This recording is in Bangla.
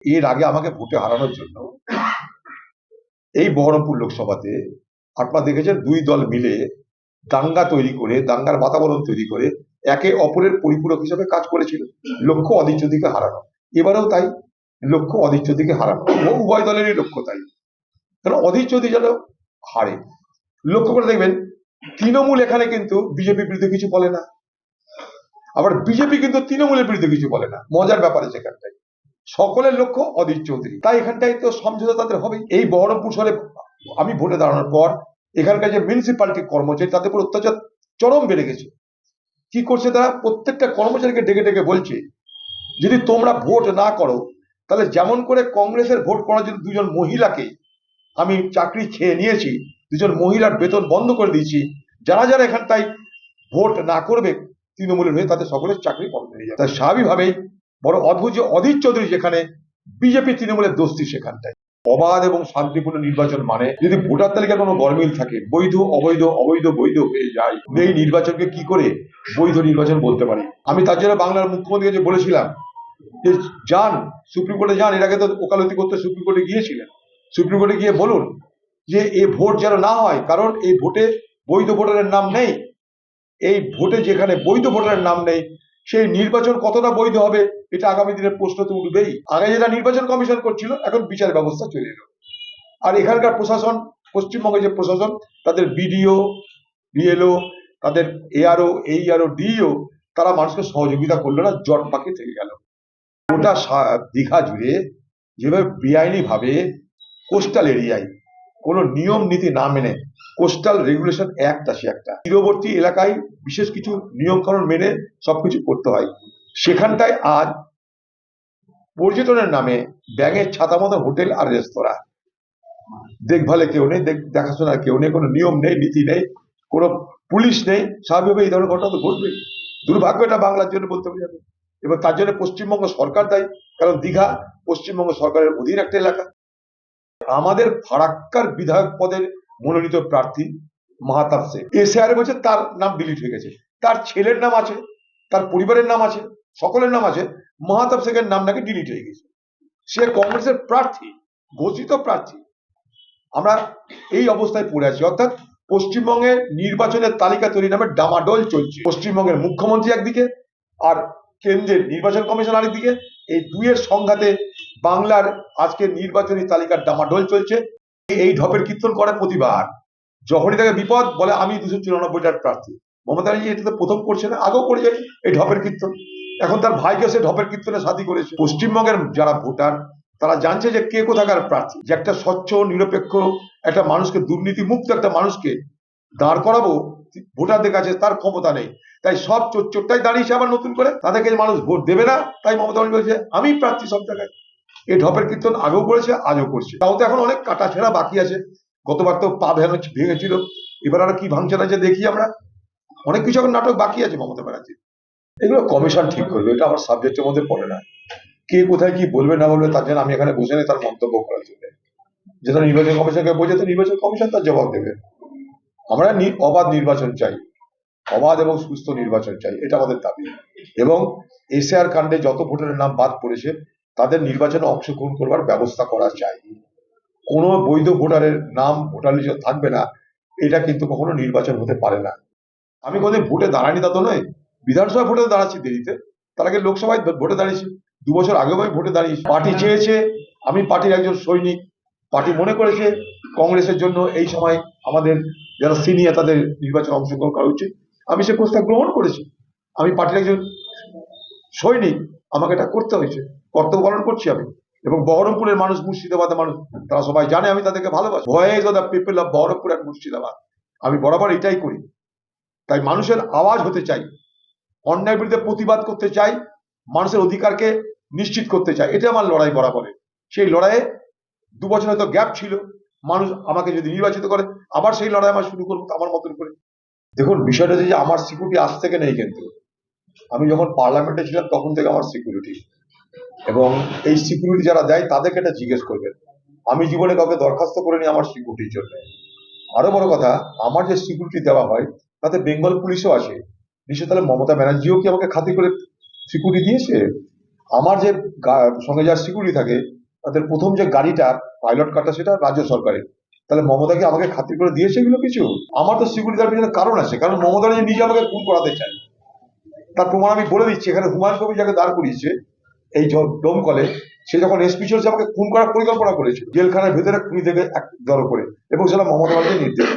এর আগে আমাকে ভোটে হারানোর জন্য এই বহরমপুর লোকসভাতে আপনারা দেখেছেন দুই দল মিলে দাঙ্গা তৈরি করে, দাঙ্গার বাতাবরণ তৈরি করে একে অপরের পরিপূরক হিসেবে কাজ করেছিল। লক্ষ্য অধীর জ্যোতিকে হারানো, এবারেও তাই। লক্ষ্য অধীর জ্যোতিকে হারানো, উভয় দলেরই লক্ষ্য তাই। কারণ অধীর জ্যোতি যেন হারে। লক্ষ্য করে দেখবেন তৃণমূল এখানে কিন্তু বিজেপির বিরুদ্ধে কিছু বলে না, আবার বিজেপি কিন্তু তৃণমূলের বিরুদ্ধে কিছু বলে না। মজার ব্যাপারে সেখানটাই সকলের লক্ষ্য অধীর চৌধুরী, তাই এখানটাই তো সমঝোতা তাদের হবে। এই বহরমপুর শহরে আমি ভোটে দাঁড়ানোর পর এখানকার যে মিউনিসিপালিটি কর্মচারী তাদের উপর অত্যাচার চরম বেড়ে গেছে। কি করছে তারা? প্রত্যেকটা কর্মচারীকে ডেকে ডেকে বলছে, যদি তোমরা ভোট না করো তাহলে যেমন করে কংগ্রেসের ভোট করার জন্য দুজন মহিলাকে আমি চাকরি খেয়ে নিয়েছি, দুজন মহিলার বেতন বন্ধ করে দিয়েছি, যারা যারা এখানটাই ভোট না করবে তৃণমূলের হয়ে তাদের সকলের চাকরি বন্ধ হয়ে যাবে। তাই স্বাভাবিকভাবেই বড় অদ্ভুত যে অধীর চৌধুরী যেখানে বিজেপি তৃণমূলের দোস্তি সেখানটায়। অবাধ এবং শান্তিপূর্ণ নির্বাচন মানে যদি ভোটার তালিকায় কোনো গরমিল থাকে, বৈধ অবৈধ অবৈধ বৈধ হয়ে যায়, এই নির্বাচনকে কি করে বৈধ নির্বাচন বলতে পারি? আমি তার জন্য বাংলার মুখ্যমন্ত্রীকে যে বলেছিলাম যে যান সুপ্রিম কোর্টে যান, এর আগে তো ওকালতি করতে সুপ্রিম কোর্টে গিয়েছিলেন, সুপ্রিম কোর্টে গিয়ে বলুন যে এই ভোট যেন না হয়, কারণ এই ভোটে বৈধ ভোটারের নাম নেই। এই ভোটে যেখানে বৈধ ভোটারের নাম নেই সেই নির্বাচন কতটা বৈধ হবে এটা আগামী দিনের প্রশ্ন তো উঠবেই। আগে যেটা নির্বাচন কমিশন করছিল এখন বিচার ব্যবস্থা চলে এলো। আর এখানকার প্রশাসন, পশ্চিমবঙ্গের যে প্রশাসন, তাদের বিডিও বিএলও, তাদের এআরও এইআরও ডিইও, তারা মানুষকে সহযোগিতা করলো না, জট পাকি থেকে গেল। গোটা দীঘা জুড়ে যেভাবে বেআইনি ভাবে কোস্টাল এরিয়ায় কোনো নিয়ম নীতি না মেনে, কোস্টাল রেগুলেশন অ্যাক্ট আছে একটা, তীরবর্তী এলাকায় বিশেষ কিছু নিয়ম কানুন মেনে সবকিছু করতে হয়। সেখানটায় আজ পর্যটনের নামে ব্যাঙের ছাতা মতো হোটেল আর রেস্তোরাঁ, দেখভালে কেউ নেই, দেখাশোনার কেউ নেই, কোনো নিয়ম নেই, নীতি নেই, কোনো পুলিশ নেই। স্বাভাবিকভাবে এই ধরনের ঘটনা তো ঘটবে। দুর্ভাগ্য এটা বাংলার জন্য বলতে হবে। এবং তার জন্য পশ্চিমবঙ্গ সরকার দায়ী, কারণ দীঘা পশ্চিমবঙ্গ সরকারের অধীন একটা এলাকা। আমাদের ফারাক্কার বিধায়ক পদের মনোনীত প্রার্থী মাহতাব শেখ, এসআর বলছে তার নাম ডিলিট হয়ে গেছে, তার ছেলের নাম আছে, তার পরিবারের নাম আছে, সকলের নাম আছে, মাহতাব শেখের নাম নাকি ডিলিট হয়ে গেছে। সে কংগ্রেসের প্রার্থী, ঘোষিত প্রার্থী। আমরা এই অবস্থায় পড়ে আছি, অর্থাৎ পশ্চিমবঙ্গের নির্বাচনের তালিকা তৈরি নামে ডামাডোল চলছে। পশ্চিমবঙ্গের মুখ্যমন্ত্রী একদিকে আর কেন্দ্রের নির্বাচন কমিশন আরেকদিকে, এই দুইয়ের সংঘাতে বাংলার আজকে নির্বাচনী তালিকার ডামাডোল চলছে। এই ঢপের কীর্তন করে প্রতিবার, যখনই তাকে বিপদ বলে আমি 294টার প্রার্থী। মমতা ব্যানার্জি এটা তো প্রথম করছে না, আগেও করে যায় এই ঢপের কীর্তন। এখন তার ভাইকে সে ঢপের কীর্তনে সাথী করেছে। পশ্চিমবঙ্গের যারা ভোটার তারা জানছে যে কে কোথাকার প্রার্থী, যে একটা স্বচ্ছ নিরপেক্ষ একটা মানুষকে, দুর্নীতি মুক্ত একটা মানুষকে দাঁড় করাবো ভোটারদের কাছে তার ক্ষমতা নেই। তাই সব চোরটাই দাঁড়িয়েছে আবার নতুন করে, তাদেরকে মানুষ ভোট দেবে না। তাই মমতা ব্যানার্জি বলছে আমি প্রার্থী সব জায়গায়। এই ঢপের কীর্তন আগেও করেছে, আজও করছে। তাও তো এখন অনেক কাটা ছেঁড়া বাকি আছে। গতবার তো পা ভেঙেছিল, এবার আর কি ভাঙছে না যে দেখি আমরা। অনেক কিছু এখন নাটক বাকি আছে মমতা ব্যানার্জি। এগুলো কমিশন ঠিক করবে, এটা আমার সাবজেক্টের মধ্যে পড়ে না। কে কোথায় কি বলবে না বলবে তার জন্য আমি এখানে বসে নেই তার মন্তব্য করার জন্য। যেটা নির্বাচন কমিশনকে বোঝাতে নির্বাচন কমিশন তার জবাব দেবে। আমরা অবাধ নির্বাচন চাই, অবাধ এবং সুস্থ নির্বাচন চাই, এটা আমাদের দাবি। এবং এসআর কাণ্ডে যত ভোটারের নাম বাদ পড়েছে তাদের নির্বাচনে অংশগ্রহণ করবার ব্যবস্থা করা চাই। কোনো বৈধ ভোটারের নাম ভোটার লিস্টে থাকবে না, এটা কিন্তু কখনো নির্বাচন হতে পারে না। আমি কোনোদিন ভোটে দাঁড়াইনি তা তো নয়, বিধানসভা ভোটে দাঁড়াচ্ছি দেরিতে, তার আগে লোকসভায় ভোটে দাঁড়িয়েছি। 2 বছর আগেও আমি ভোটে দাঁড়িয়েছি। পার্টি চেয়েছে, আমি পার্টির একজন সৈনিক, পার্টি মনে করেছে কংগ্রেসের জন্য এই সময় আমাদের যারা সিনিয়র তাদের নির্বাচনে অংশগ্রহণ করা উচিত, আমি সে প্রস্তাব গ্রহণ করেছি। আমি পার্টির একজন সৈনিক, আমাকে এটা করতে হয়েছে, কর্তব্য পালন করছি আমি। এবং বহরমপুরের মানুষ, মুর্শিদাবাদের মানুষ, তারা সবাই জানে আমি তাদেরকে ভালোবাসি। Voice of the people of Baharampur and Murshidabad, আমি বরাবর এটাই করি। তাই মানুষের আওয়াজ হতে চাই, অন্যায়ের বিরুদ্ধে প্রতিবাদ করতে চাই, মানুষের অধিকারকে নিশ্চিত করতে চাই, এটা আমার লড়াই বরাবরের। সেই লড়াইয়ে 2 বছর হয়তো গ্যাপ ছিল, মানুষ আমাকে যদি নির্বাচিত করে আবার সেই লড়াই আমার শুরু করবো আমার মতন করে। দেখুন বিষয়টা যে আমার সিকিউরিটি আজ থেকে নেই, কিন্তু আমি যখন পার্লামেন্টে ছিলাম তখন থেকে আমার সিকিউরিটি, এবং এই সিকিউরিটি যারা দেয় তাদেরকে এটা জিজ্ঞেস করবেন। আমি জীবনে কাউকে দরখাস্ত করিনি আমার সিকিউরিটির জন্য। আরো বড় কথা, আমার যে সিকিউরিটি দেওয়া হয় তাতে বেঙ্গল পুলিশও আসে। নিশ্চয় তাহলে মমতা ব্যানার্জিও কি আমাকে খাতি করে সিকিউরিটি দিয়েছে? আমার যে সঙ্গে যার সিকিউরিটি থাকে তাদের প্রথম যে গাড়িটা পাইলট কারটা সেটা রাজ্য সরকারের। তাহলে মমতা কি আমাকে খাতির করে দিয়েছে এগুলো কিছু? আমার তো সিকিউরিটি দেওয়ার পিছনে কারণ আছে, কারণ মমতা যে নিজে আমাকে খুন করাতে চায়। তার প্রমাণ আমি বলে দিচ্ছি, এখানে হুমায়ুন কবির যাকে দাঁড় করিয়েছে এই ডোমকলে, সে যখন এসপি ছিল সে আমাকে খুন করার পরিকল্পনা করেছিল, জেলখানার ভেতরে খুনি থেকে জড়ো করে, এবং সেটা মমতা ব্যানার্জির নির্দেশ।